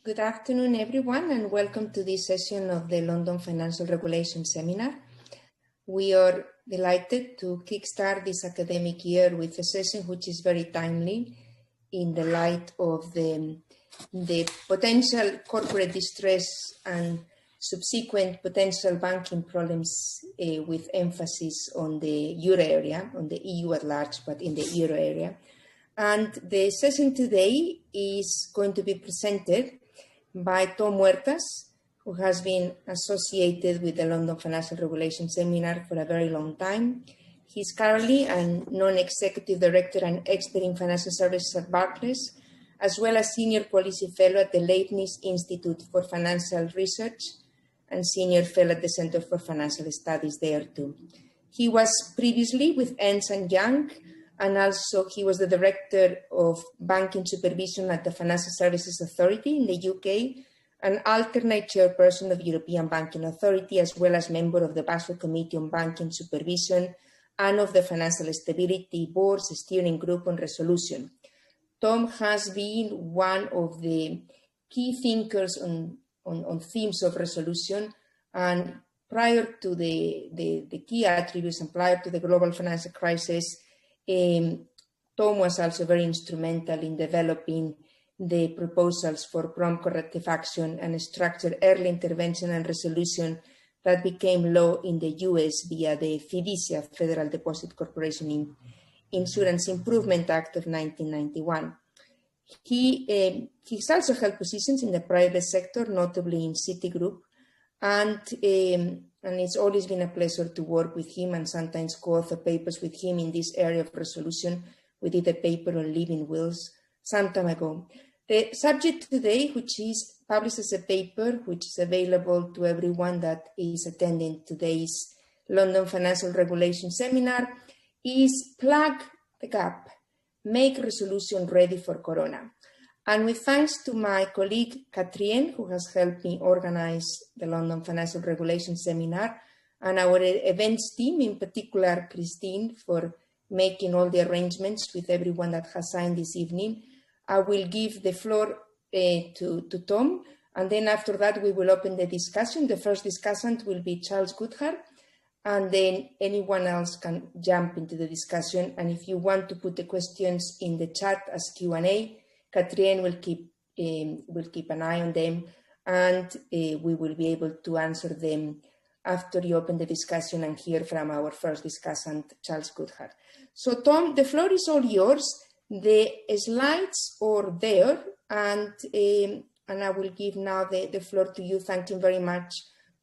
Good afternoon, everyone, and welcome to this session of the London Financial Regulation Seminar. We are delighted to kickstart this academic year with a session which is very timely in the light of the potential corporate distress and subsequent potential banking problems with emphasis on the euro area, on the EU at large, but in the euro area. And the session today is going to be presented by Tom Huertas, who has been associated with the London Financial Regulation Seminar for a very long time. He's currently a non-executive director and expert in financial services at Barclays, as well as senior policy fellow at the Leibniz Institute for Financial Research and senior fellow at the Center for Financial Studies there too. He was previously with Ernst & Young, and also he was the director of banking supervision at the Financial Services Authority in the UK, an alternate chairperson of the European Banking Authority, as well as member of the Basel Committee on Banking Supervision and of the Financial Stability Board's steering group on resolution. Tom has been one of the key thinkers on themes of resolution, and prior to the key attributes and prior to the global financial crisis, Tom was also very instrumental in developing the proposals for prompt corrective action and structured early intervention and resolution that became law in the US via the FIDICIA, Federal Deposit Corporation Insurance Improvement Act of 1991. He's also held positions in the private sector, notably in Citigroup, and it's always been a pleasure to work with him and sometimes co-author papers with him in this area of resolution. We did a paper on living wills some time ago. The subject today, which is published as a paper, which is available to everyone that is attending today's London Financial Regulation Seminar, is Plug the Gap, Make Resolution Ready for Corona. And with thanks to my colleague Katrien, who has helped me organize the London Financial Regulation Seminar, and our events team, in particular Christine, for making all the arrangements with everyone that has signed this evening, I will give the floor to Tom, and then after that we will open the discussion. The first discussant will be Charles Goodhart, and then anyone else can jump into the discussion. And if you want to put the questions in the chat as Q&A, Katrien will keep an eye on them, and we will be able to answer them after you open the discussion and hear from our first discussant, Charles Goodhart. So Tom, the floor is all yours. The slides are there, and I will give now the floor to you. Thank you very much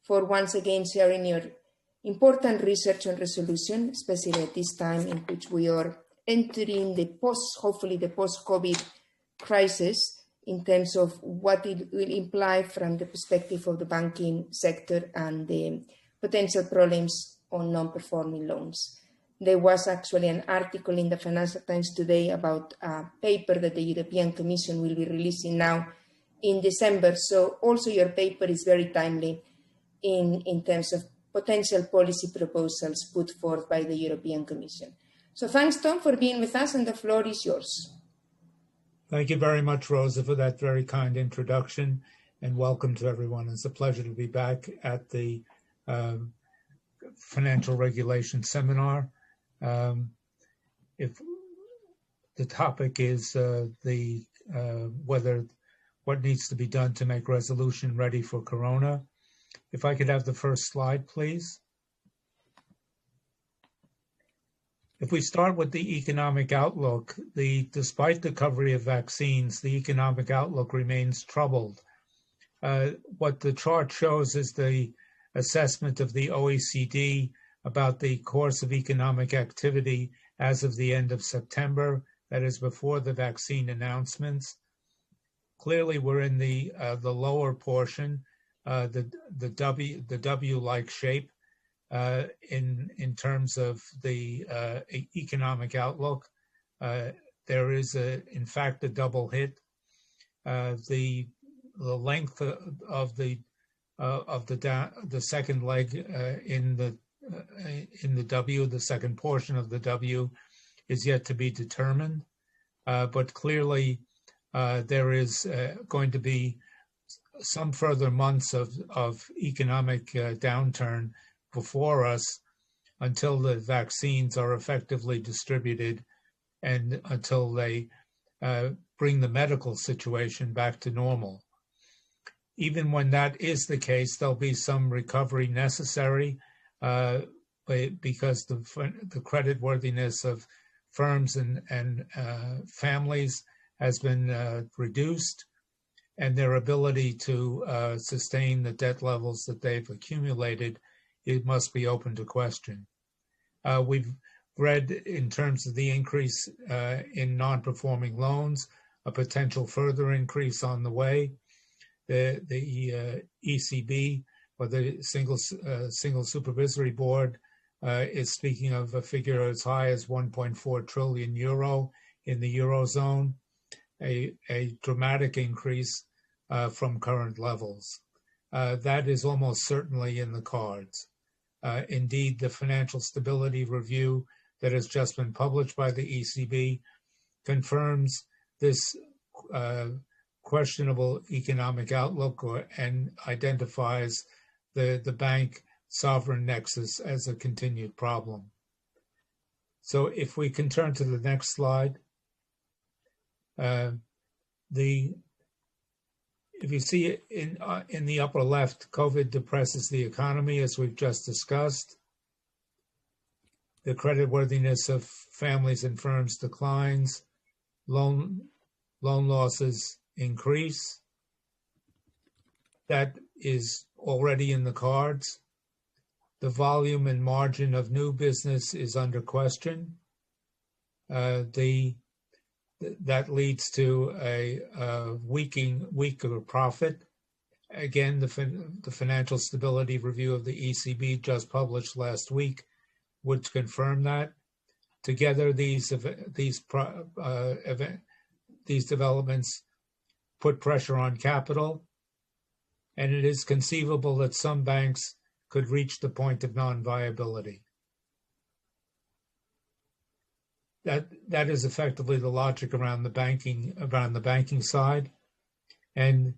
for once again sharing your important research on resolution, especially at this time in which we are entering hopefully the post-COVID crisis in terms of what it will imply from the perspective of the banking sector and the potential problems on non-performing loans. There was actually an article in the Financial Times today about a paper that the European Commission will be releasing now in December. So also your paper is very timely in terms of potential policy proposals put forth by the European Commission. So thanks, Tom, for being with us, and the floor is yours. Thank you very much, Rosa, for that very kind introduction, and welcome to everyone. It's a pleasure to be back at the Financial Regulation Seminar. If the topic is what needs to be done to make resolution ready for Corona. If I could have the first slide, please. If we start with the economic outlook, despite the recovery of vaccines, the economic outlook remains troubled. What the chart shows is the assessment of the OECD about the course of economic activity as of the end of September, that is before the vaccine announcements. Clearly, we're in the lower portion, the W-like shape. In terms of the economic outlook, there is in fact a double hit. The length of the second leg in the W, the second portion of the W, is yet to be determined. But clearly, there is going to be some further months of economic downturn before us until the vaccines are effectively distributed and until they bring the medical situation back to normal. Even when that is the case, there'll be some recovery necessary because the creditworthiness of firms and families has been reduced, and their ability to sustain the debt levels that they've accumulated, it must be open to question. We've read in terms of the increase in non-performing loans, a potential further increase on the way. The ECB, or the single supervisory board, is speaking of a figure as high as 1.4 trillion euro in the Eurozone, a dramatic increase from current levels. That is almost certainly in the cards. Indeed, the Financial Stability Review that has just been published by the ECB confirms this questionable economic outlook and identifies the bank sovereign nexus as a continued problem. So if we can turn to the next slide, if you see in the upper left, COVID depresses the economy, as we've just discussed. The creditworthiness of families and firms declines. Loan losses increase. That is already in the cards. The volume and margin of new business is under question. That leads to a weaker profit. Again, the Financial Stability Review of the ECB just published last week would confirm that. Together, these developments put pressure on capital, and it is conceivable that some banks could reach the point of non-viability. That is effectively the logic around the banking side. And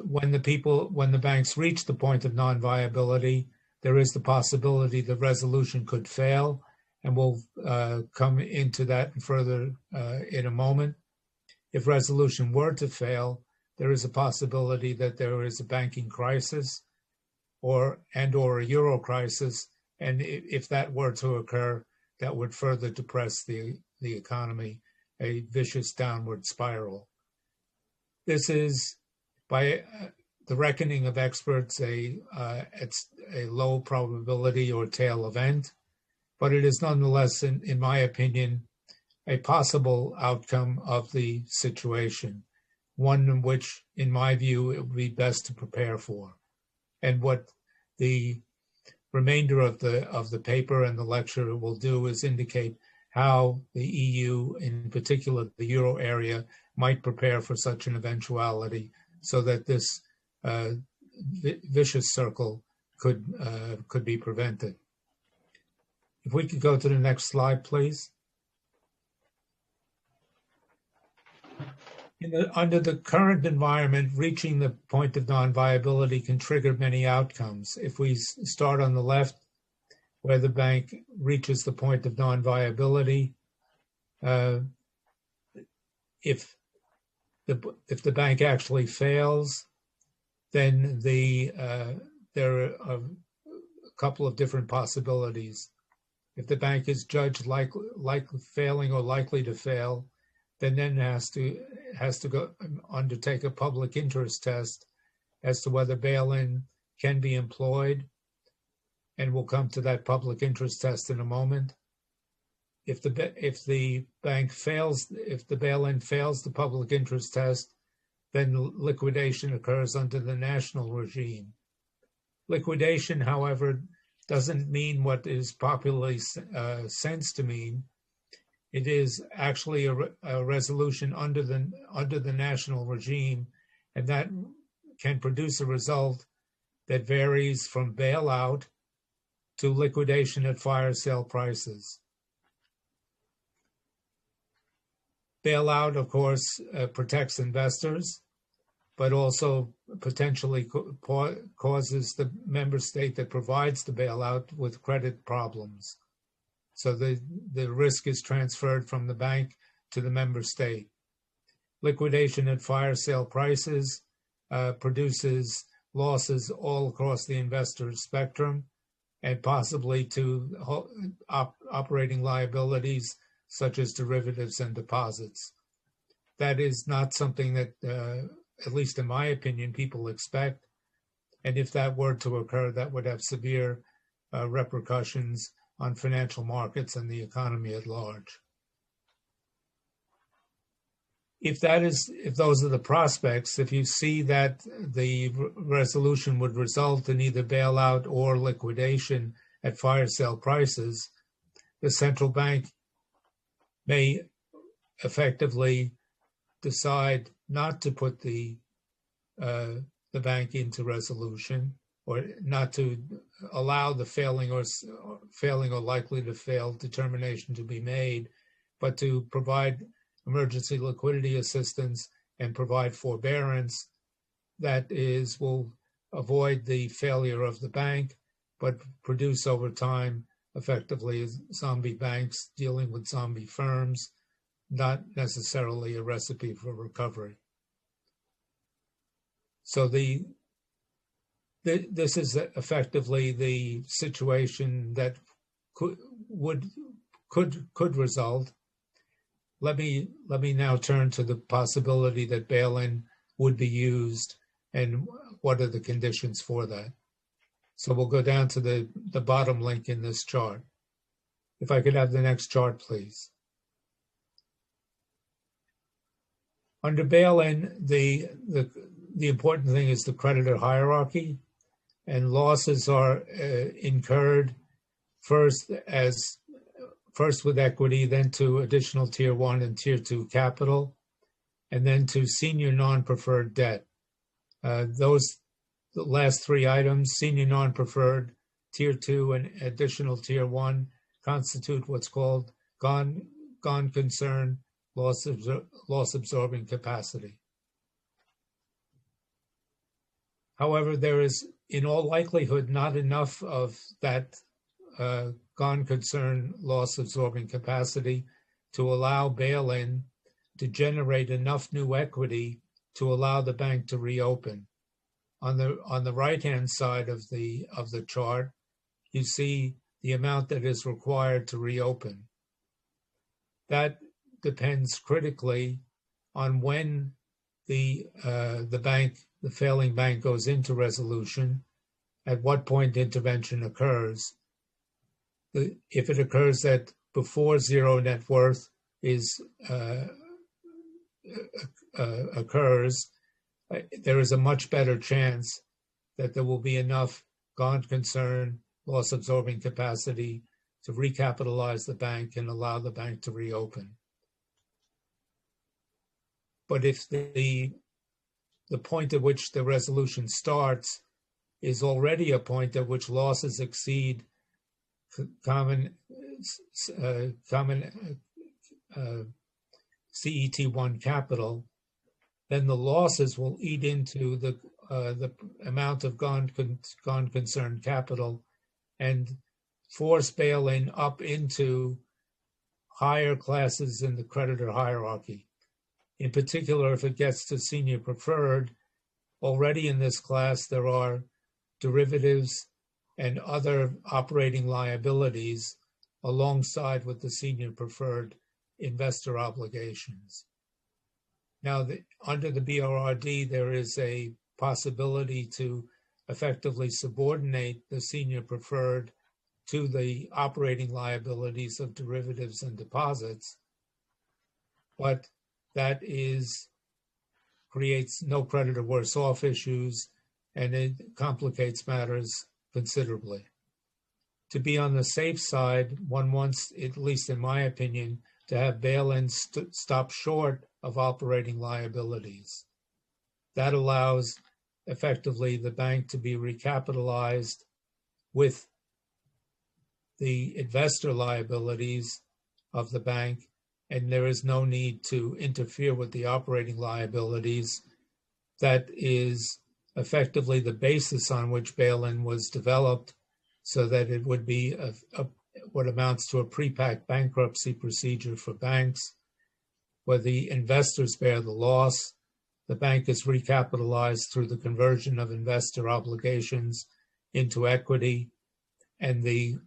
when the banks reach the point of non-viability, there is the possibility the resolution could fail, and we'll come into that further in a moment. If resolution were to fail, there is a possibility that there is a banking crisis or a euro crisis, and if that were to occur, that would further depress the economy, a vicious downward spiral. This is, by the reckoning of experts, it's a low probability or tail event, but it is nonetheless, in my opinion, a possible outcome of the situation, one in which, in my view, it would be best to prepare for. And what the remainder of the paper and the lecture will do is indicate how the EU, in particular the euro area, might prepare for such an eventuality so that this vicious circle could be prevented. If we could go to the next slide, please. Under the current environment, reaching the point of non-viability can trigger many outcomes. If we start on the left, where the bank reaches the point of non-viability, if the bank actually fails, then there are a couple of different possibilities. If the bank is judged likely failing or likely to fail, then has to go undertake a public interest test as to whether bail-in can be employed, and we'll come to that public interest test in a moment. If the bank fails, if the bail-in fails the public interest test, then liquidation occurs under the national regime. Liquidation, however, doesn't mean what is popularly sensed to mean. It is actually a resolution under the national regime, and that can produce a result that varies from bailout to liquidation at fire sale prices. Bailout, of course, protects investors, but also potentially causes the member state that provides the bailout with credit problems. So the risk is transferred from the bank to the member state. Liquidation at fire sale prices produces losses all across the investor spectrum, and possibly to operating liabilities such as derivatives and deposits. That is not something that, at least in my opinion, people expect. And if that were to occur, that would have severe repercussions on financial markets and the economy at large. If those are the prospects, if you see that the resolution would result in either bailout or liquidation at fire sale prices, the central bank may effectively decide not to put the bank into resolution, or not to allow the failing or likely to fail determination to be made, but to provide emergency liquidity assistance and provide forbearance that will avoid the failure of the bank, but produce over time effectively zombie banks dealing with zombie firms, not necessarily a recipe for recovery. So this is effectively the situation that could result. Let me now turn to the possibility that bail-in would be used and what are the conditions for that. So we'll go down to the bottom link in this chart. If I could have the next chart, please. Under bail-in, the important thing is the creditor hierarchy, and losses are incurred first with equity, then to additional Tier 1 and Tier 2 capital, and then to senior non-preferred debt. The last three items, senior non-preferred, Tier 2, and additional Tier 1, constitute what's called gone concern loss absorbing capacity. However, there is in all likelihood not enough of that gone concern loss absorbing capacity to allow bail-in to generate enough new equity to allow the bank to reopen. On the right-hand side of the chart, you see the amount that is required to reopen. That depends critically on when the failing bank goes into resolution, at what point intervention occurs. If it occurs that before zero net worth occurs, there is a much better chance that there will be enough gone concern loss absorbing capacity to recapitalize the bank and allow the bank to reopen. But if the point at which the resolution starts is already a point at which losses exceed common CET1 capital, then the losses will eat into the amount of gone concern capital and force bail-in up into higher classes in the creditor hierarchy. In particular, if it gets to senior preferred, already in this class there are derivatives and other operating liabilities alongside with the senior preferred investor obligations. Now, under the BRRD, there is a possibility to effectively subordinate the senior preferred to the operating liabilities of derivatives and deposits, but that creates no creditor worse off issues, and it complicates matters considerably. To be on the safe side, one wants, at least in my opinion, to have bail-in stop short of operating liabilities. That allows effectively the bank to be recapitalized with the investor liabilities of the bank, and there is no need to interfere with the operating liabilities that is effectively the basis on which bail-in was developed, so that it would be what amounts to a pre-packed bankruptcy procedure for banks, where the investors bear the loss. The bank is recapitalized through the conversion of investor obligations into equity, and the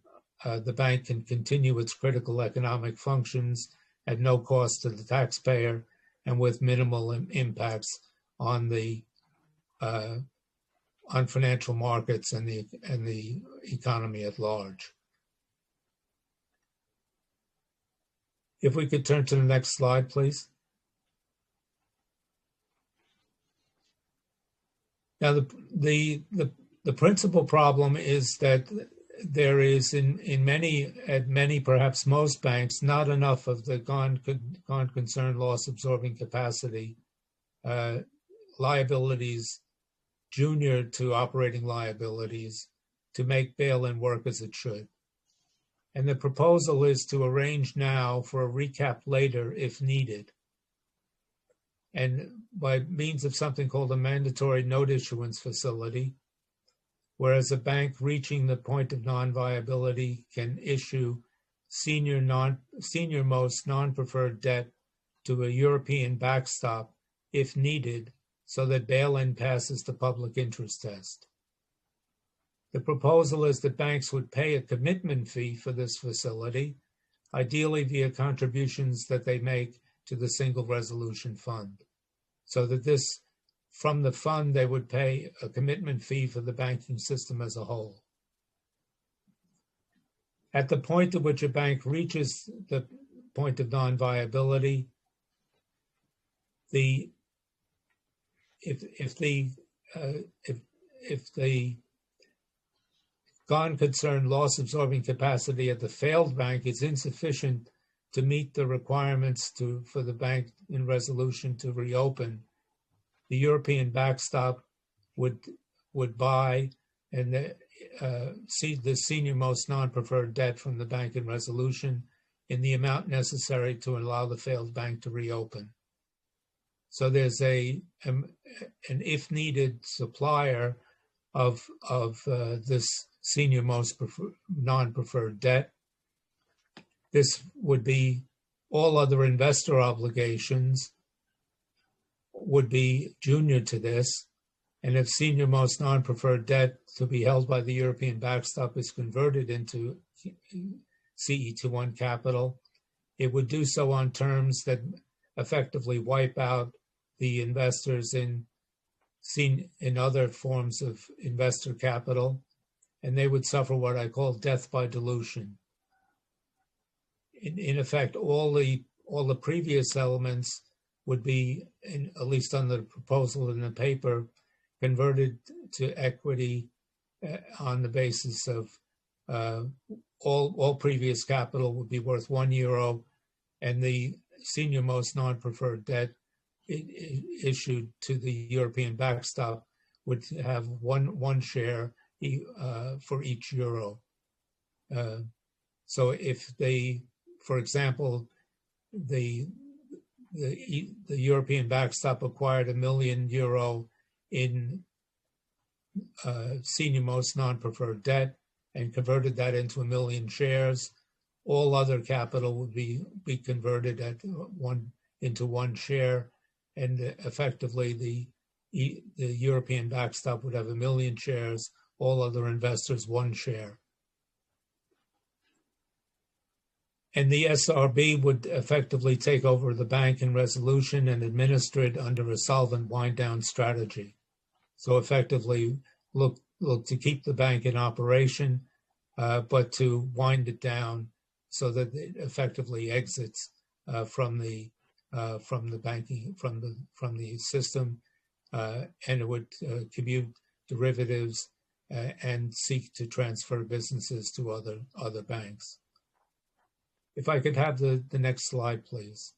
bank can continue its critical economic functions at no cost to the taxpayer and with minimal impacts on the on financial markets and the economy at large. If we could turn to the next slide, please. Now, the principal problem is that there is in many, perhaps most banks, not enough of the gone concern loss absorbing capacity, liabilities junior to operating liabilities, to make bail-in work as it should. And the proposal is to arrange now for a recap later if needed, and by means of something called a mandatory note issuance facility, whereas a bank reaching the point of non-viability can issue senior-most non-preferred debt to a European backstop if needed, so that bail-in passes the public interest test. The proposal is that banks would pay a commitment fee for this facility, ideally via contributions that they make to the Single Resolution Fund, so that from the fund they would pay a commitment fee for the banking system as a whole. At the point at which a bank reaches the point of non-viability, if the gone concern loss absorbing capacity at the failed bank is insufficient to meet the requirements for the bank in resolution to reopen, the European backstop would buy and the senior most non-preferred debt from the bank in resolution in the amount necessary to allow the failed bank to reopen. So there's an if needed supplier of this senior most non-preferred debt. This would be all other investor obligations would be junior to this. And if senior most non-preferred debt to be held by the European backstop is converted into CET1 capital, it would do so on terms that effectively wipe out the investors in other forms of investor capital, and they would suffer what I call death by dilution. In effect, all the previous elements would be, at least on the proposal in the paper, converted to equity on the basis of all previous capital would be worth €1, and the senior most non-preferred debt issued to the European backstop would have one share for each euro. So if for example, the European backstop acquired €1 million in senior most non-preferred debt and converted that into 1 million shares, all other capital would be converted into one share, and effectively the European backstop would have 1 million shares, all other investors 1 share. And the SRB would effectively take over the bank in resolution and administer it under a solvent wind down strategy. So effectively look to keep the bank in operation, but to wind it down so that it effectively exits from the banking from the system, and it would commute derivatives and seek to transfer businesses to other banks. If I could have the next slide, please.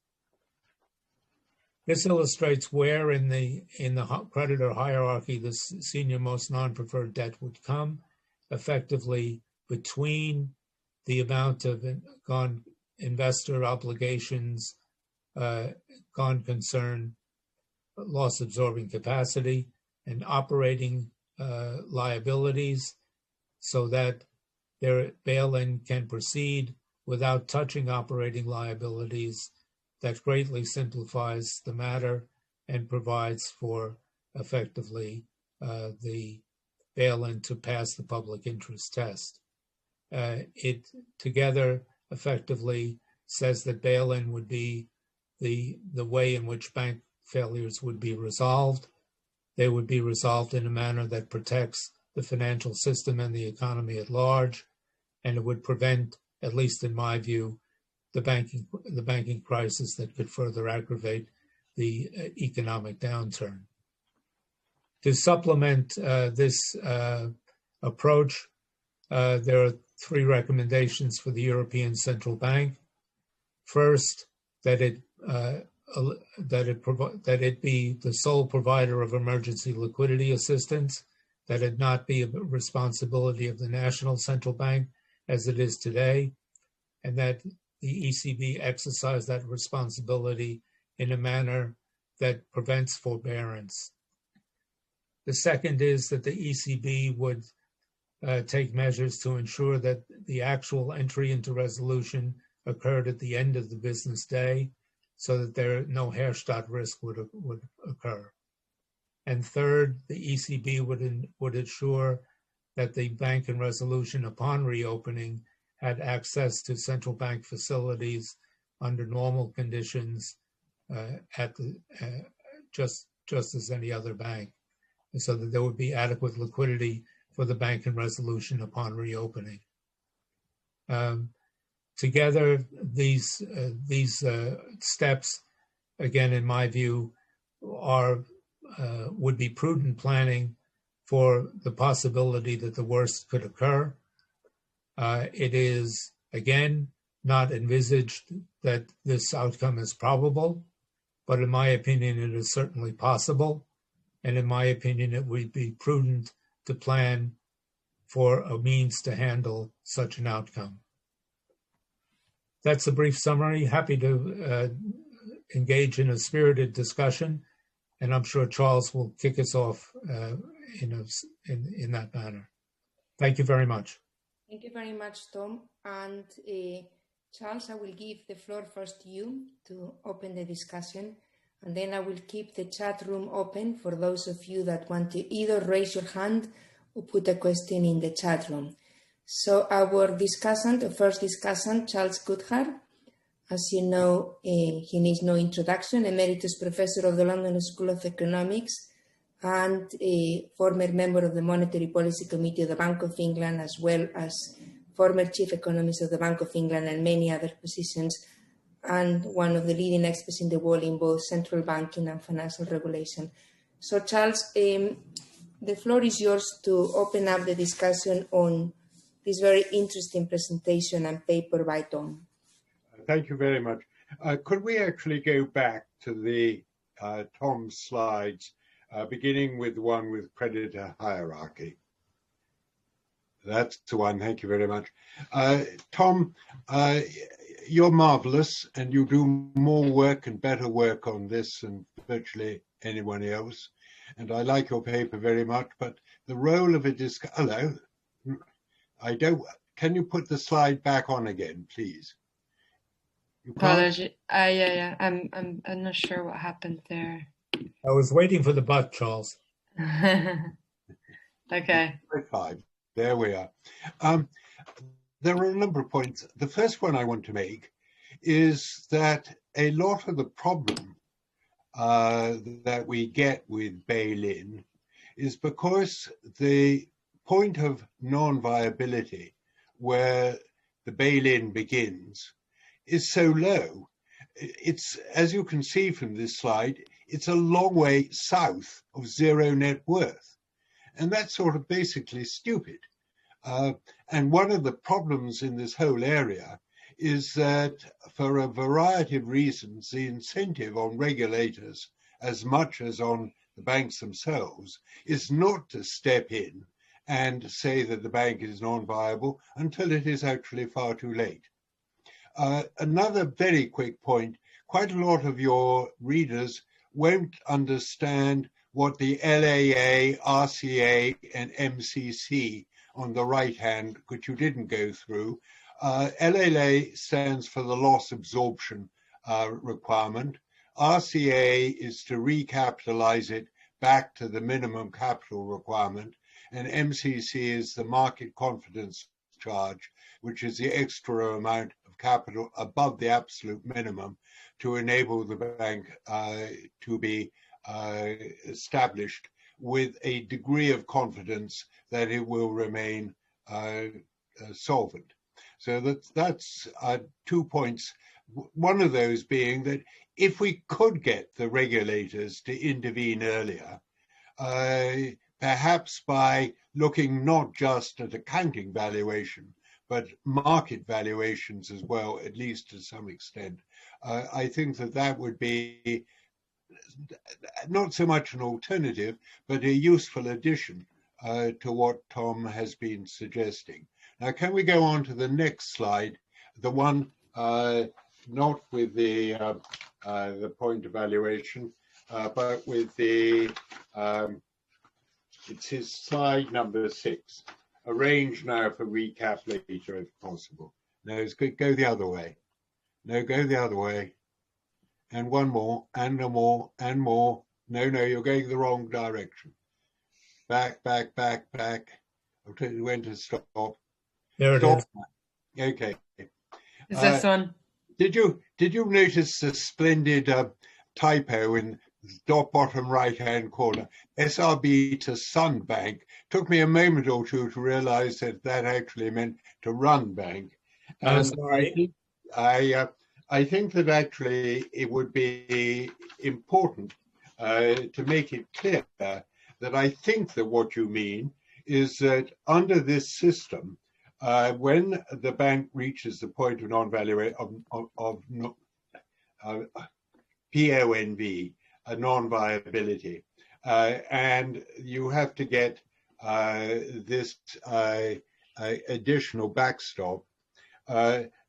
This illustrates where in the creditor hierarchy the senior most non-preferred debt would come, effectively between the amount of gone investor obligations, gone concern, loss absorbing capacity and operating liabilities, so that their bail-in can proceed without touching operating liabilities. That greatly simplifies the matter and provides for effectively the bail-in to pass the public interest test. It together effectively says that bail-in would be the way in which bank failures would be resolved. They would be resolved in a manner that protects the financial system and the economy at large, and it would prevent, at least in my view, the banking crisis that could further aggravate the economic downturn. To supplement this approach, there are three recommendations for the European Central Bank. First, that it be the sole provider of emergency liquidity assistance, that it not be a responsibility of the national central bank as it is today, and that the ECB exercise that responsibility in a manner that prevents forbearance. The second is that the ECB would take measures to ensure that the actual entry into resolution occurred at the end of the business day, so that no Herstatt risk would occur. And third, the ECB would ensure that the bank in resolution upon reopening had access to central bank facilities under normal conditions, just as any other bank, and so that there would be adequate liquidity for the bank in resolution upon reopening. Together, these steps, again, in my view, would be prudent planning for the possibility that the worst could occur. It is, again, not envisaged that this outcome is probable, but in my opinion, it is certainly possible. And in my opinion, it would be prudent to plan for a means to handle such an outcome. That's a brief summary. Happy to engage in a spirited discussion, and I'm sure Charles will kick us off in that manner. Thank you very much. Thank you very much, Tom. And Charles, I will give the floor first to you to open the discussion, and then I will keep the chat room open for those of you that want to either raise your hand or put a question in the chat room. So our discussant, the first discussant, Charles Goodhart, as you know, he needs no introduction, Emeritus Professor of the London School of Economics and a former member of the Monetary Policy Committee of the Bank of England, as well as former Chief Economist of the Bank of England and many other positions, and one of the leading experts in the world in both central banking and financial regulation. So Charles, the floor is yours to open up the discussion on this very interesting presentation and paper by Tom. Thank you very much. Could we actually go back to the Tom's slides, beginning with the one with creditor hierarchy? That's the one. Thank you very much. Tom, you're marvelous, and you do more work and better work on this than virtually anyone else. And I like your paper very much, but the role of a hello. Can you put the slide back on again, please? Apology. Yeah. I'm not sure what happened there. I was waiting for the but, Charles. Okay. 5. There we are. There are a number of points. The first one I want to make is that a lot of the problem that we get with bail-in is because the point of non-viability, where the bail-in begins, is so low. It's, as you can see from this slide, it's a long way south of zero net worth. And that's sort of basically stupid. And one of the problems in this whole area is that for a variety of reasons, the incentive on regulators, as much as on the banks themselves, is not to step in and say that the bank is non-viable until it is actually far too late. Another very quick point, quite a lot of your readers won't understand what the LAA, RCA, and MCC on the right hand, which you didn't go through. LAA stands for the loss absorption requirement. RCA is to recapitalize it back to the minimum capital requirement. And MCC is the market confidence charge, which is the extra amount of capital above the absolute minimum to enable the bank to be established with a degree of confidence that it will remain solvent. So that's 2 points. One of those being that if we could get the regulators to intervene earlier, perhaps by looking not just at accounting valuation, but market valuations as well, at least to some extent, I think that would be not so much an alternative, but a useful addition to what Tom has been suggesting. Now, can we go on to the next slide, the one not with the point evaluation, but with the, it's his slide number 6. Arrange now for recap later if possible. No, it's good. Go the other way. No, go the other way. And one more, and no more, and more. No, you're going the wrong direction. Back. I'll tell you when to stop. There it is. Okay. Is this one? Did you notice the splendid typo in the bottom right-hand corner? SRB to Sun Bank. Took me a moment or two to realize that actually meant to run bank. And sorry. I think that actually it would be important to make it clear that I think that what you mean is that under this system, when the bank reaches the point of non-valuation of PONV, a non-viability, and you have to get this additional backstop,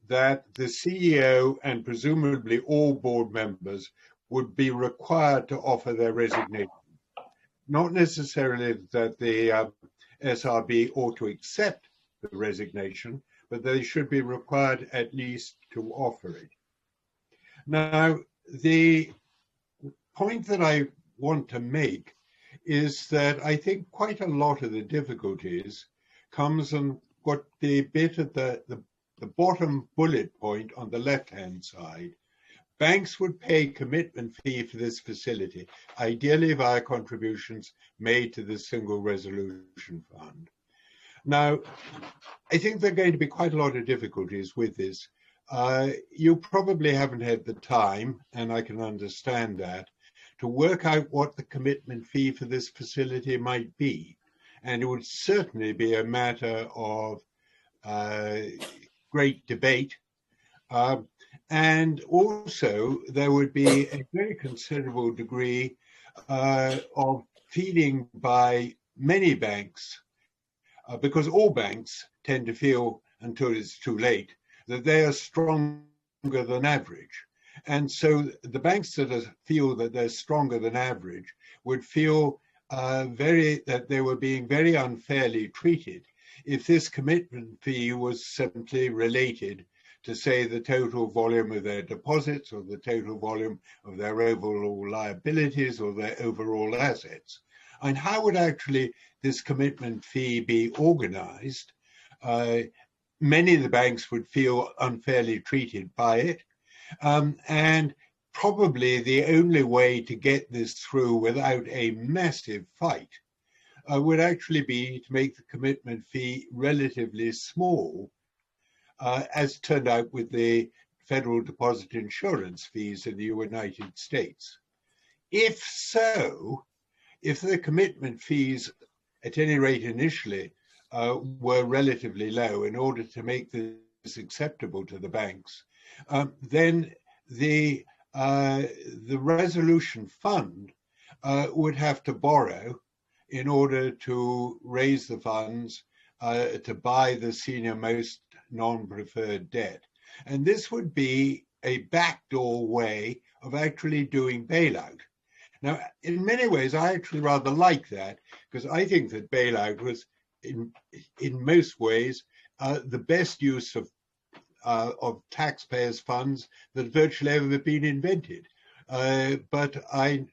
that the CEO and presumably all board members would be required to offer their resignation. Not necessarily that the SRB ought to accept the resignation, but they should be required at least to offer it. Now, the point that I want to make is that I think quite a lot of the difficulties comes on what the bit at the bottom bullet point on the left-hand side. Banks would pay commitment fee for this facility, ideally via contributions made to the Single Resolution Fund. Now, I think there are going to be quite a lot of difficulties with this. You probably haven't had the time, and I can understand that, to work out what the commitment fee for this facility might be. And it would certainly be a matter of great debate. And also, there would be a very considerable degree of feeling by many banks, because all banks tend to feel, until it's too late, that they are stronger than average. And so the banks that feel that they're stronger than average would feel that they were being very unfairly treated if this commitment fee was simply related to, say, the total volume of their deposits or the total volume of their overall liabilities or their overall assets. And how would actually this commitment fee be organized? Many of the banks would feel unfairly treated by it. And probably the only way to get this through without a massive fight would actually be to make the commitment fee relatively small, as turned out with the federal deposit insurance fees in the United States. If so, if the commitment fees, at any rate initially, were relatively low in order to make this acceptable to the banks, then the resolution fund would have to borrow in order to raise the funds to buy the senior most non-preferred debt. And this would be a backdoor way of actually doing bailout. Now, in many ways, I actually rather like that, because I think that bailout was, in most ways, the best use of taxpayers' funds that virtually ever been invented. But I'm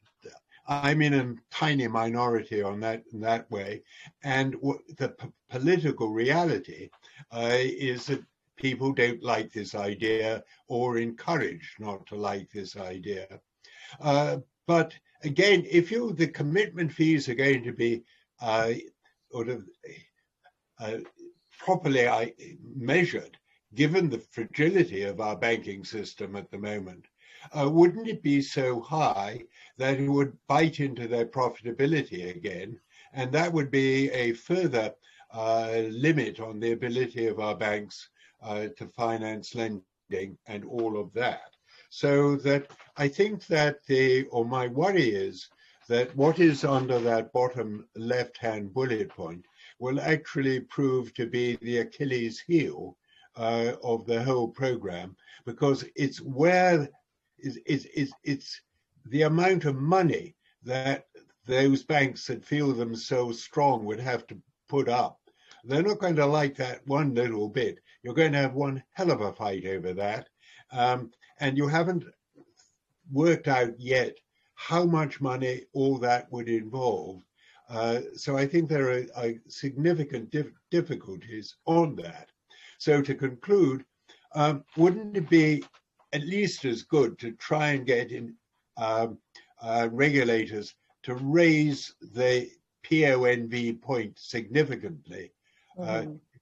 in a tiny minority on that way, and the political reality is that people don't like this idea or encouraged not to like this idea. But again, if the commitment fees are going to be properly measured, given the fragility of our banking system at the moment, wouldn't it be so high that it would bite into their profitability again? And that would be a further limit on the ability of our banks to finance lending and all of that. So that I think that my worry is that what is under that bottom left-hand bullet point will actually prove to be the Achilles heel of the whole program, because it's the amount of money that those banks that feel themselves strong would have to put up. They're not going to like that one little bit. You're going to have one hell of a fight over that. And you haven't worked out yet how much money all that would involve. So I think there are significant difficulties on that. So to conclude, wouldn't it be at least as good to try and get regulators to raise the PONV point significantly,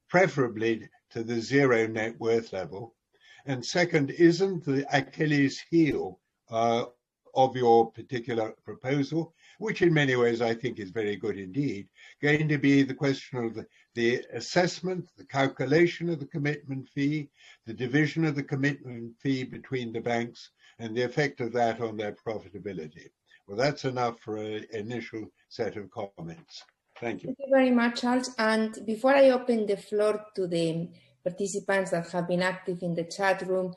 preferably to the zero net worth level? And second, isn't the Achilles heel of your particular proposal, which in many ways I think is very good indeed, going to be the question of the assessment, the calculation of the commitment fee, the division of the commitment fee between the banks, and the effect of that on their profitability? Well, that's enough for an initial set of comments. Thank you. Thank you very much, Charles. And before I open the floor to the participants that have been active in the chat room,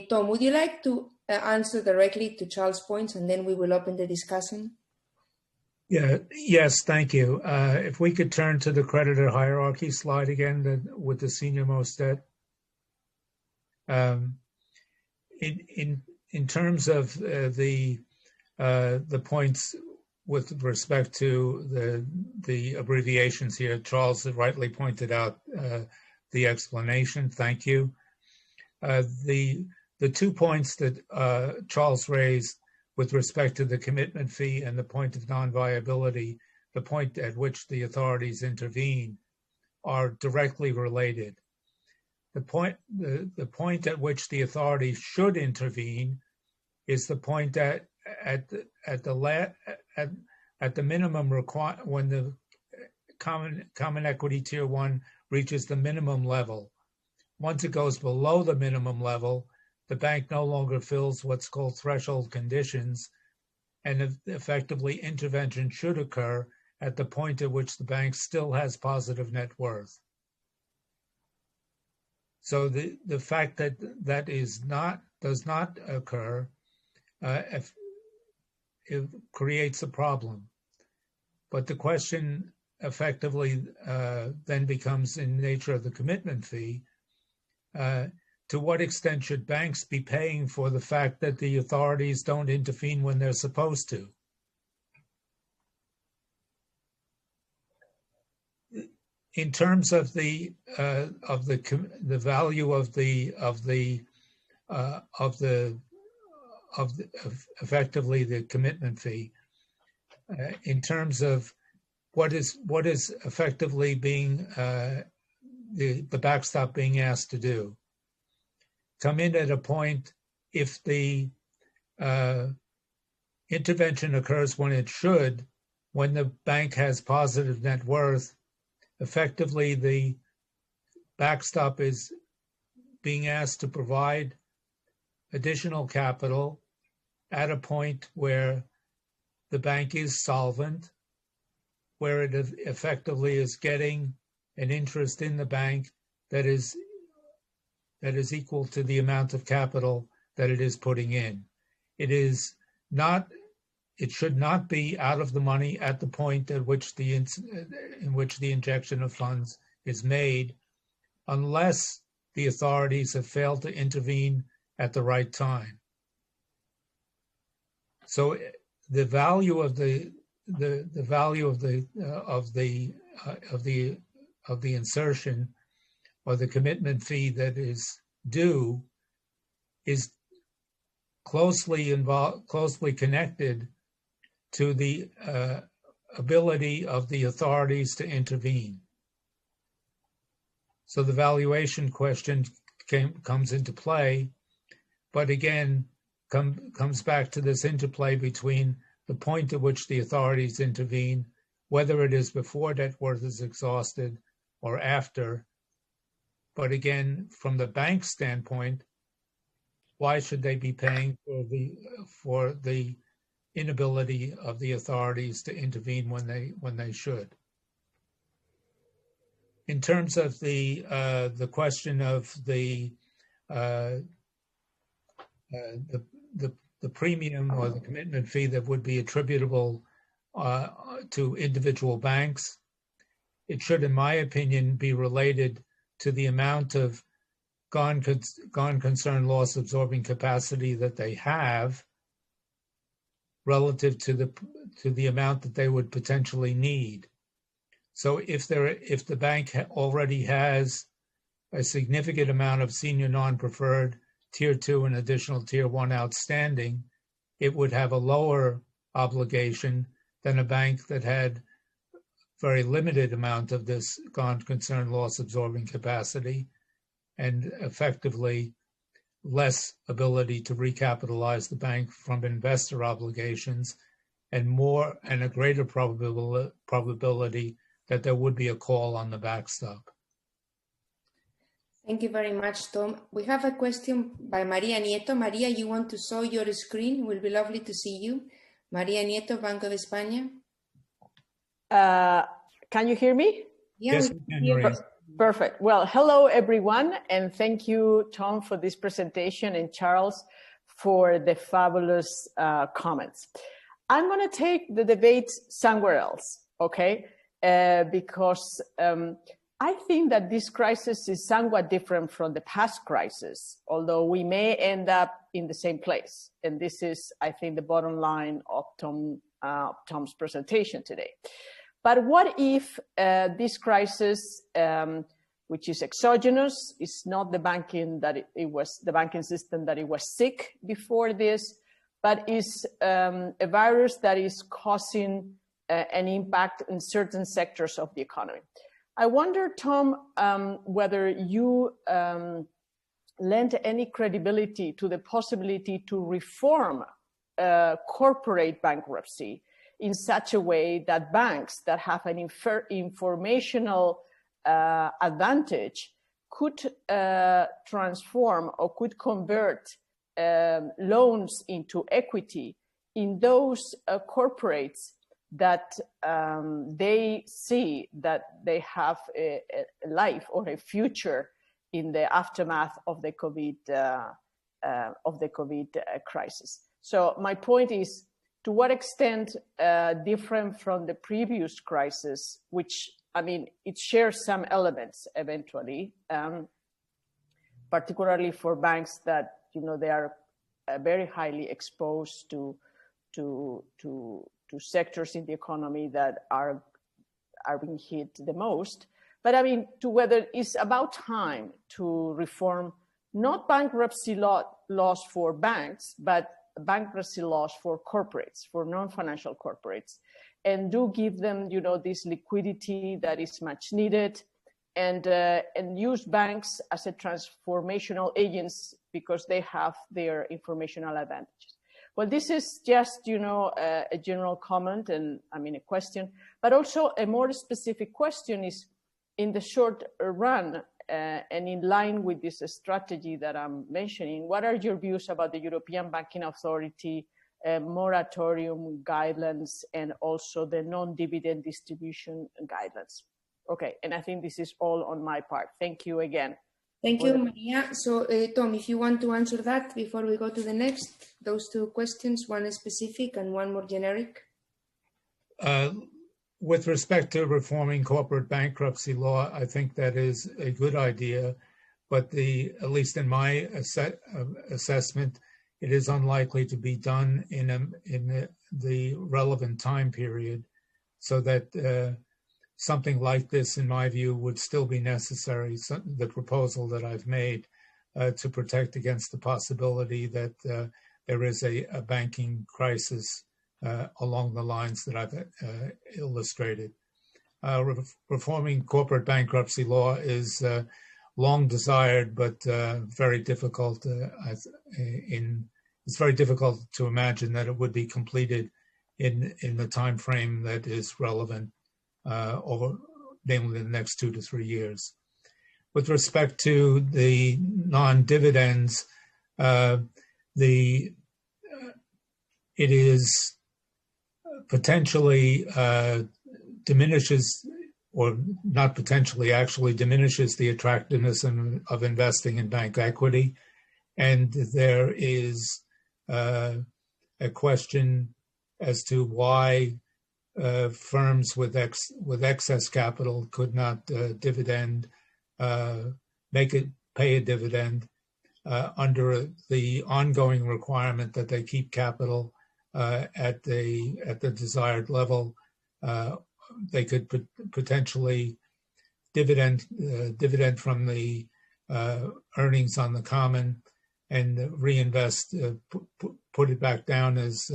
Tom, would you like to answer directly to Charles' points, and then we will open the discussion? Yes, thank you. If we could turn to the creditor hierarchy slide again with the senior most debt. In terms of the points with respect to the abbreviations here, Charles rightly pointed out the explanation. Thank you. The 2 points that Charles raised with respect to the commitment fee and the point of non-viability, the point at which the authorities intervene, are directly related. The point at which the authorities should intervene is the point at the minimum requirement, when the common equity tier 1 reaches the minimum level. Once it goes below the minimum level, the bank no longer fills what's called threshold conditions, and effectively intervention should occur at the point at which the bank still has positive net worth. So the fact that that does not occur, it creates a problem. But the question effectively then becomes, in nature of the commitment fee, to what extent should banks be paying for the fact that the authorities don't intervene when they're supposed to? In terms of the value of effectively the commitment fee, in terms of what is effectively being the backstop being asked to do, come in at a point, if the intervention occurs when it should, when the bank has positive net worth, effectively the backstop is being asked to provide additional capital at a point where the bank is solvent, where it effectively is getting an interest in the bank that is equal to the amount of capital that it is putting in. It is not it should not be out of the money at the point at which in which the injection of funds is made, unless the authorities have failed to intervene at the right time. So the value of the value of the insertion or the commitment fee that is due is closely connected to the ability of the authorities to intervene. So the valuation question comes into play, but again, comes back to this interplay between the point at which the authorities intervene, whether it is before net worth is exhausted or after. But again, from the bank standpoint, why should they be paying for the inability of the authorities to intervene when they should? In terms of the question of the premium or the commitment fee that would be attributable to individual banks, it should, in my opinion, be related to the amount of gone concern loss absorbing capacity that they have relative to the amount that they would potentially need. So if the bank already has a significant amount of senior non-preferred Tier 2 and additional Tier 1 outstanding, it would have a lower obligation than a bank that had very limited amount of this gone concern loss absorbing capacity and effectively less ability to recapitalize the bank from investor obligations and a greater probability that there would be a call on the backstop. Thank you very much, Tom. We have a question by Maria Nieto. Maria, you want to show your screen? It will be lovely to see you. Maria Nieto, Banco de España. Can you hear me? Yeah, yes, we can, Maria. Perfect. Well, hello, everyone. And thank you, Tom, for this presentation and Charles for the fabulous comments. I'm going to take the debate somewhere else, okay? Because I think that this crisis is somewhat different from the past crisis, although we may end up in the same place. And this is, I think, the bottom line of Tom's presentation today. But what if this crisis, which is exogenous, is not the banking that it was, the banking system that it was sick before this, but is a virus that is causing an impact in certain sectors of the economy. I wonder, Tom, whether you lend any credibility to the possibility to reform corporate bankruptcy in such a way that banks that have an informational advantage could transform or could convert loans into equity in those corporates that they see that they have a life or a future in the aftermath of the COVID crisis. So my point is, to what extent different from the previous crisis, which, I mean, it shares some elements eventually, particularly for banks that, you know, they are very highly exposed to sectors in the economy that are being hit the most. But I mean, to whether it's about time to reform not bankruptcy laws for banks, but bankruptcy laws for corporates, for non-financial corporates, and do give them, you know, this liquidity that is much needed, and use banks as a transformational agents because they have their informational advantages. Well, this is just, you know, a general comment and, I mean, a question, but also a more specific question is, in the short run, and in line with this strategy that I'm mentioning, what are your views about the European Banking Authority moratorium guidelines and also the non-dividend distribution guidelines? Okay, and I think this is all on my part. Thank you again. Thank you, Maria. So, Tom, if you want to answer that before we go to the next, those two questions, one is specific and one more generic. With respect to reforming corporate bankruptcy law, I think that is a good idea, but at least in my assessment, it is unlikely to be done in the relevant time period, so that something like this, in my view, would still be necessary. So the proposal that I've made to protect against the possibility that there is a banking crisis along the lines that I've illustrated. Reforming corporate bankruptcy law is long desired, but very difficult. It's very difficult to imagine that it would be completed in the time frame that is relevant over, namely, the next 2 to 3 years. With respect to the non-dividends, it is potentially diminishes, or not potentially, actually diminishes the attractiveness of investing in bank equity. And there is a question as to why firms with excess capital could not pay a dividend under the ongoing requirement that they keep capital at the desired level. They could potentially dividend from the earnings on the common and reinvest, put it back down as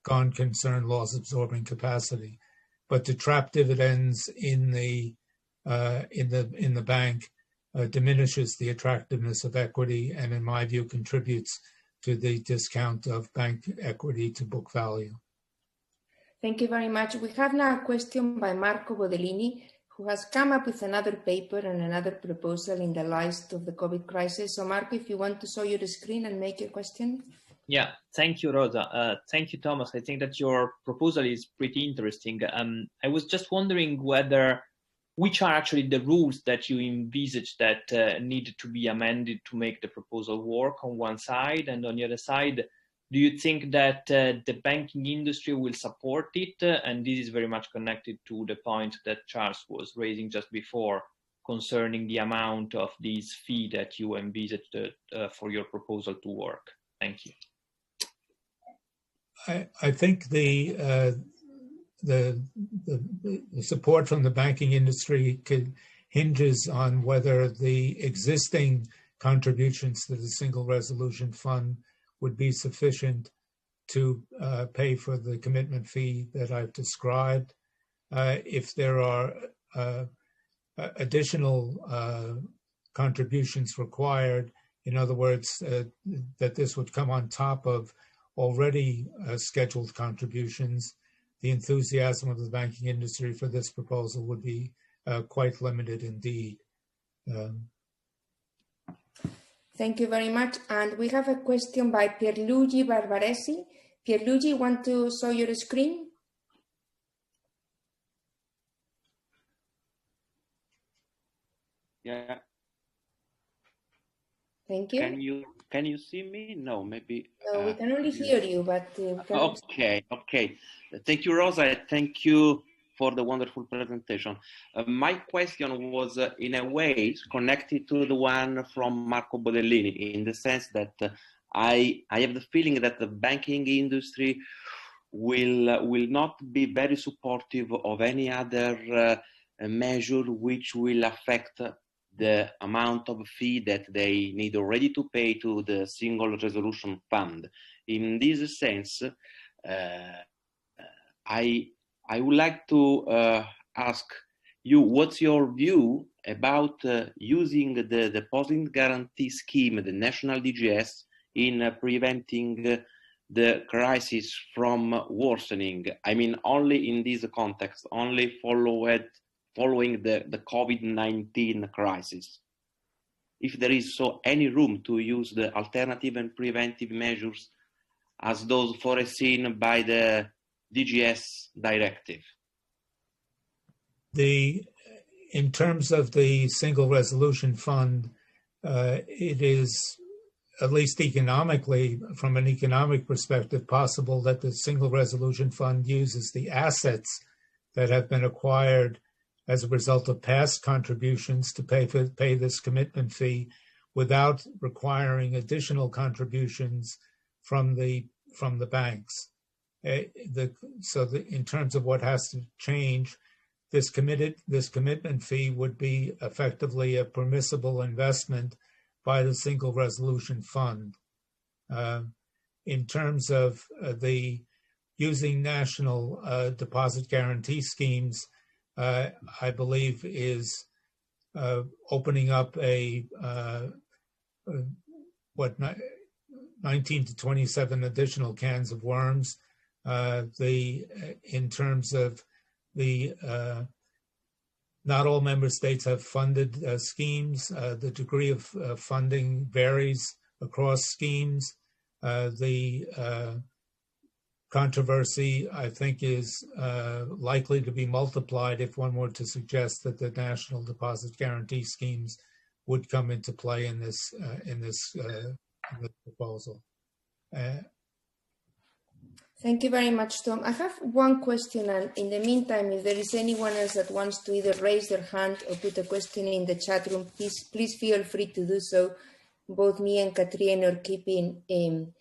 gone concern loss absorbing capacity. But to trap dividends in the bank diminishes the attractiveness of equity, and in my view contributes to the discount of bank equity to book value. Thank you very much. We have now a question by Marco Bodellini, who has come up with another paper and another proposal in the light of the COVID crisis. So Marco, if you want to show your screen and make your question. Yeah, thank you, Rosa. Thank you, Thomas. I think that your proposal is pretty interesting. I was just wondering which are actually the rules that you envisage that need to be amended to make the proposal work on one side, and on the other side, do you think that the banking industry will support it? And this is very much connected to the point that Charles was raising just before concerning the amount of this fee that you envisaged for your proposal to work. Thank you. I think the support from the banking industry hinges on whether the existing contributions to the Single Resolution Fund would be sufficient to pay for the commitment fee that I've described. If there are additional contributions required, in other words, that this would come on top of already scheduled contributions, the enthusiasm of the banking industry for this proposal would be quite limited indeed. Thank you very much. And we have a question by Pierluigi Barbaresi. Pierluigi, want to show your screen? Yeah. Thank you. Can you see me? No, maybe. No, we can only hear you, but okay. Thank you, Rosa. Thank you for the wonderful presentation. My question was in a way connected to the one from Marco Bodellini, in the sense that I have the feeling that the banking industry will not be very supportive of any other measure which will affect the amount of fee that they need already to pay to the Single Resolution Fund. In this sense, I would like to ask you, what's your view about using the deposit guarantee scheme, the national DGS, in preventing the crisis from worsening? I mean, only in this context, only following the COVID-19 crisis. If there is any room to use the alternative and preventive measures as those foreseen by the DGS directive. In terms of the Single Resolution Fund, it is, at least economically, from an economic perspective, possible that the Single Resolution Fund uses the assets that have been acquired as a result of past contributions to pay this commitment fee without requiring additional contributions from the banks. In terms of what has to change, this commitment fee would be effectively a permissible investment by the Single Resolution Fund. In terms of the using national deposit guarantee schemes, I believe is opening up 19 to 27 additional cans of worms. In terms of the not all member states have funded schemes. The degree of funding varies across schemes. The controversy, I think, is likely to be multiplied if one were to suggest that the national deposit guarantee schemes would come into play in this proposal. Thank you very much, Tom. I have one question, and in the meantime, if there is anyone else that wants to either raise their hand or put a question in the chat room, please feel free to do so. Both me and Katrina are keeping an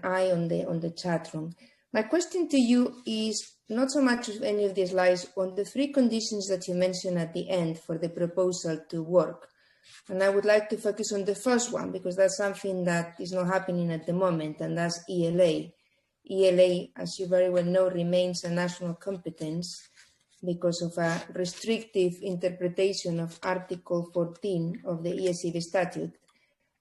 eye on the chat room. My question to you is not so much of any of these lies on the three conditions that you mentioned at the end for the proposal to work. And I would like to focus on the first one, because that's something that is not happening at the moment, and that's ELA. ELA, as you very well know, remains a national competence because of a restrictive interpretation of Article 14 of the ECB statute.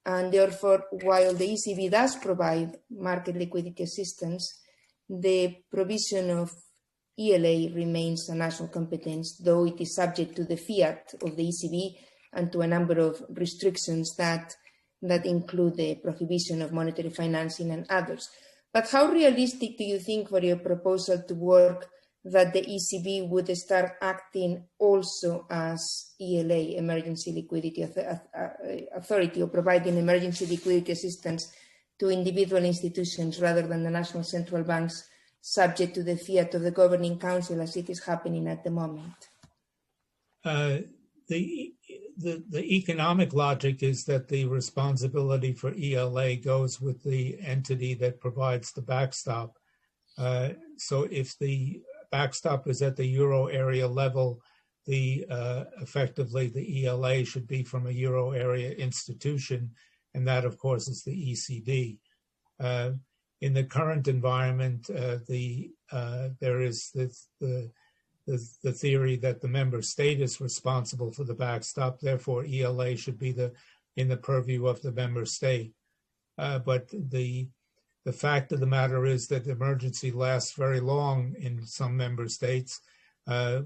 And therefore, while the ECB does provide market liquidity assistance, the provision of ELA remains a national competence, though it is subject to the fiat of the ECB and to a number of restrictions that include the prohibition of monetary financing and others. But how realistic do you think for your proposal to work that the ECB would start acting also as ELA, Emergency Liquidity Authority, or providing emergency liquidity assistance to individual institutions rather than the national central banks subject to the fiat of the governing council as it is happening at the moment? The economic logic is that the responsibility for ELA goes with the entity that provides the backstop. So if the backstop is at the euro area level, effectively the ELA should be from a euro area institution, and that of course is the ECB. In the current environment, there is the theory that the member state is responsible for the backstop, therefore ELA should be in the purview of the member state. But the fact of the matter is that emergency lasts very long in some member states,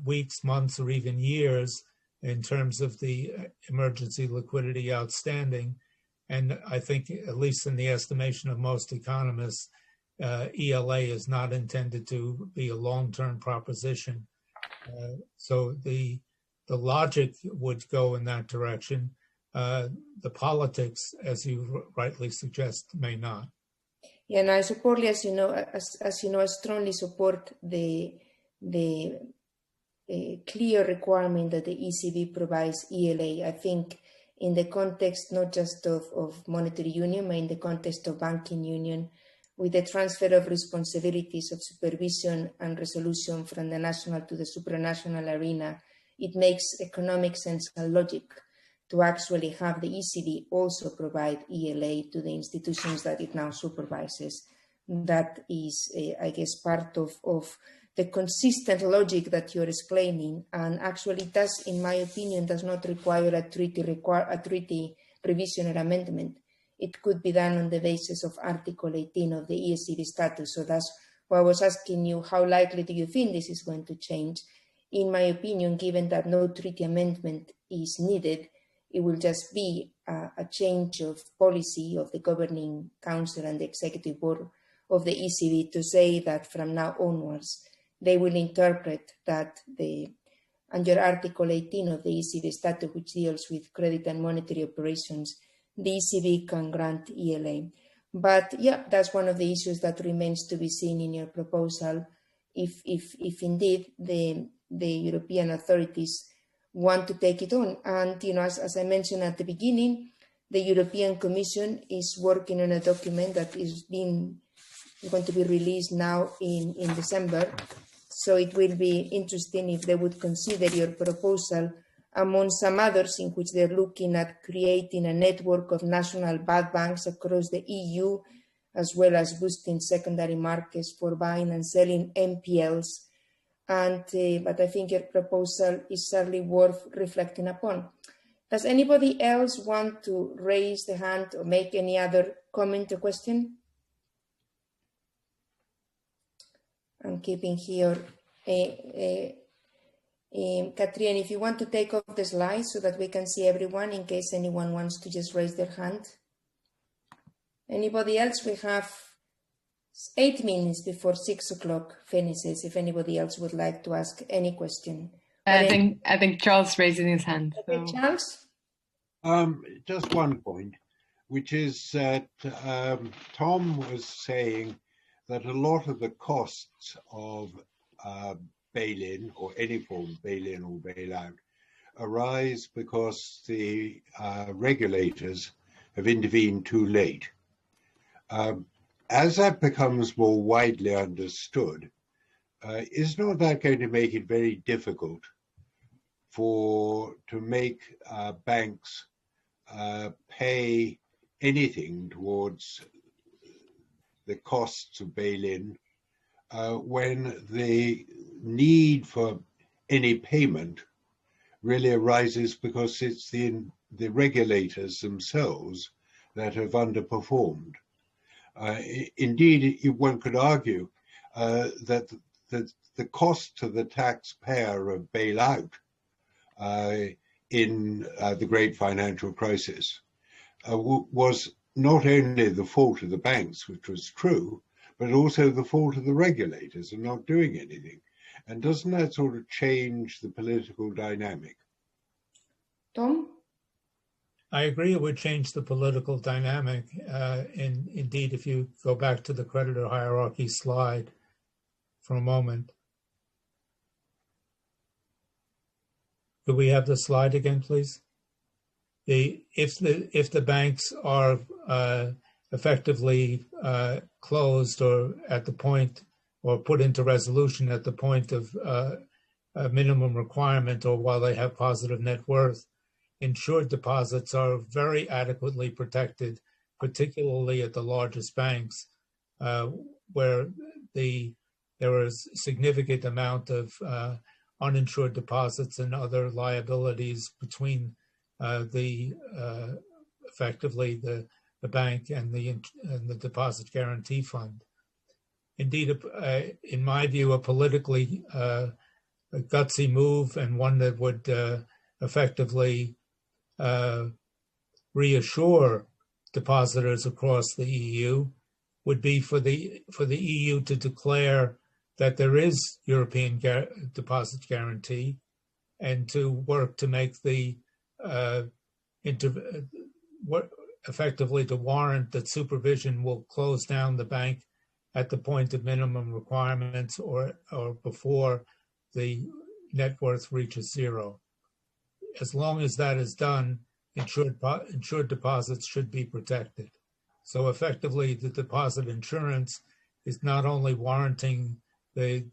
weeks, months, or even years in terms of the emergency liquidity outstanding. And I think, at least in the estimation of most economists, ELA is not intended to be a long-term proposition. So the logic would go in that direction. The politics, as you rightly suggest, may not. Yeah, and I support, as you know, I strongly support the clear requirement that the ECB provides ELA. I think in the context not just of monetary union, but in the context of banking union, with the transfer of responsibilities of supervision and resolution from the national to the supranational arena, it makes economic sense and logic to actually have the ECB also provide ELA to the institutions that it now supervises. That is, I guess, part of the consistent logic that you're explaining, and actually does, in my opinion, does not require a treaty revision or amendment. It could be done on the basis of Article 18 of the ECB statute. So that's why I was asking you, how likely do you think this is going to change? In my opinion, given that no treaty amendment is needed, it will just be a change of policy of the governing council and the executive board of the ECB to say that from now onwards, they will interpret that the and your Article 18 of the ECB statute, which deals with credit and monetary operations, the ECB can grant ELA. But yeah, that's one of the issues that remains to be seen in your proposal, if indeed the European authorities want to take it on. And as I mentioned at the beginning, the European Commission is working on a document that is going to be released now in December. So it will be interesting if they would consider your proposal among some others, in which they're looking at creating a network of national bad banks across the EU, as well as boosting secondary markets for buying and selling NPLs. But I think your proposal is certainly worth reflecting upon. Does anybody else want to raise the hand or make any other comment or question? I'm keeping here. Katrien, if you want to take off the slide so that we can see everyone, in case anyone wants to just raise their hand. Anybody else? We have 8 minutes before 6 o'clock finishes, if anybody else would like to ask any question. I think Charles raising his hand. Okay, So. Charles? Just one point, which is that Tom was saying that a lot of the costs of bail-in, or any form of bail-in or bail-out, arise because the regulators have intervened too late. As that becomes more widely understood, is not that going to make it very difficult to make banks pay anything towards the costs of bail-in when the need for any payment really arises because it's the regulators themselves that have underperformed? Indeed, one could argue that the cost to the taxpayer of bailout in the great financial crisis was not only the fault of the banks, which was true, but also the fault of the regulators in not doing anything. And doesn't that sort of change the political dynamic? Tom? I agree it would change the political dynamic. And indeed, if you go back to the creditor hierarchy slide for a moment. Could we have the slide again, please? If the banks are effectively closed or at the point, or put into resolution at the point of a minimum requirement, or while they have positive net worth, insured deposits are very adequately protected, particularly at the largest banks, where there is a significant amount of uninsured deposits and other liabilities between effectively the bank and the deposit guarantee fund. Indeed, in my view, a politically gutsy move, and one that would effectively reassure depositors across the EU, would be for the EU to declare that there is European deposit guarantee, and to work to make the effectively to warrant that supervision will close down the bank at the point of minimum requirements or before the net worth reaches zero. As long as that is done, insured deposits should be protected. So effectively, the deposit insurance is not only warranting the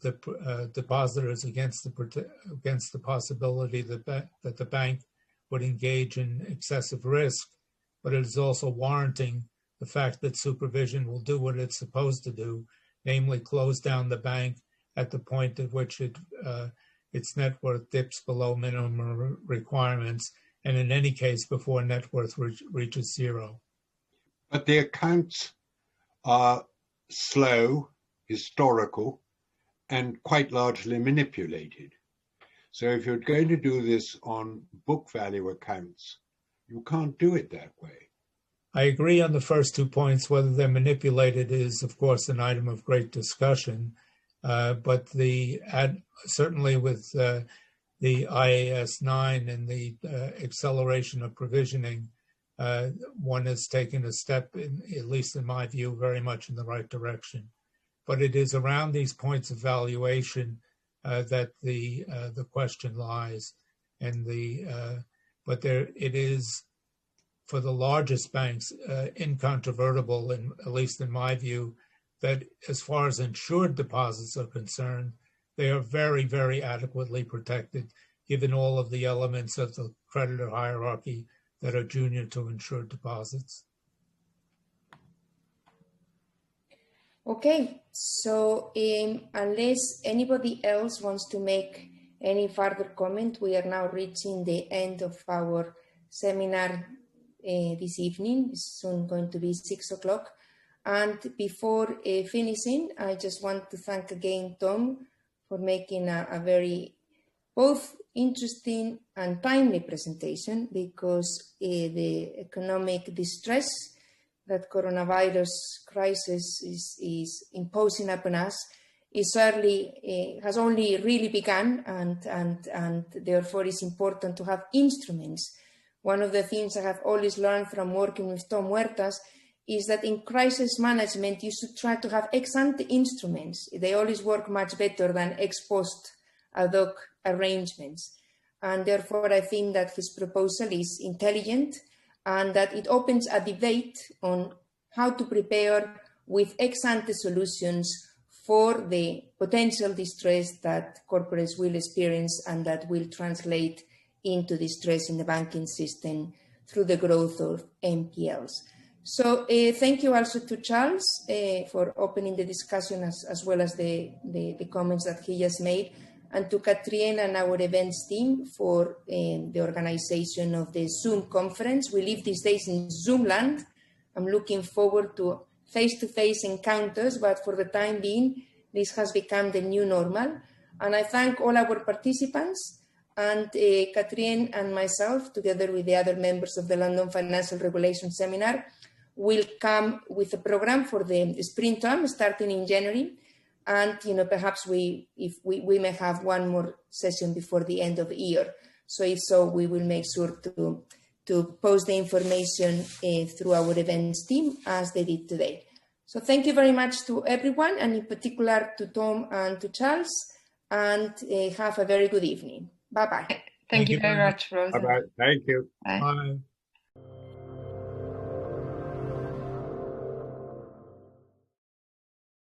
depositors against the possibility that the bank would engage in excessive risk, but it is also warranting the fact that supervision will do what it's supposed to do, namely close down the bank at the point at which its net worth dips below minimum requirements, and in any case before net worth reaches zero. But the accounts are slow, historical, and quite largely manipulated. So if you're going to do this on book value accounts, you can't do it that way. I agree on the first 2 points. Whether they're manipulated is, of course, an item of great discussion. But certainly with the the IAS 9 and the acceleration of provisioning, one has taken a step, at least in my view, very much in the right direction. But it is around these points of valuation that the question lies, and but it is, for the largest banks, incontrovertible, at least in my view, that as far as insured deposits are concerned, they are very, very adequately protected, given all of the elements of the creditor hierarchy that are junior to insured deposits. Okay, so unless anybody else wants to make any further comment, we are now reaching the end of our seminar this evening. It's soon going to be 6 o'clock. And before finishing, I just want to thank again Tom for making a very both interesting and timely presentation, because the economic distress that coronavirus crisis is imposing upon us has only really begun, and therefore it's important to have instruments. One of the things I have always learned from working with Tom Huertas is that in crisis management, you should try to have ex-ante instruments. They always work much better than ex-post ad hoc arrangements. And therefore, I think that his proposal is intelligent, and that it opens a debate on how to prepare with ex-ante solutions for the potential distress that corporates will experience and that will translate into distress in the banking system through the growth of NPLs. So thank you also to Charles for opening the discussion, as well as the comments that he just made, and to Katrien and our events team for the organization of the Zoom conference. We live these days in Zoom land. I'm looking forward to face-to-face encounters, but for the time being, this has become the new normal. And I thank all our participants, and Katrien and myself, together with the other members of the London Financial Regulation Seminar, will come with a program for the spring term starting in January. And perhaps we may have one more session before the end of the year. So if so, we will make sure to post the information through our events team, as they did today. So thank you very much to everyone, and in particular to Tom and to Charles, and have a very good evening. Bye-bye. Thank you very much, Rosa. Bye-bye. Thank you. Bye. Bye.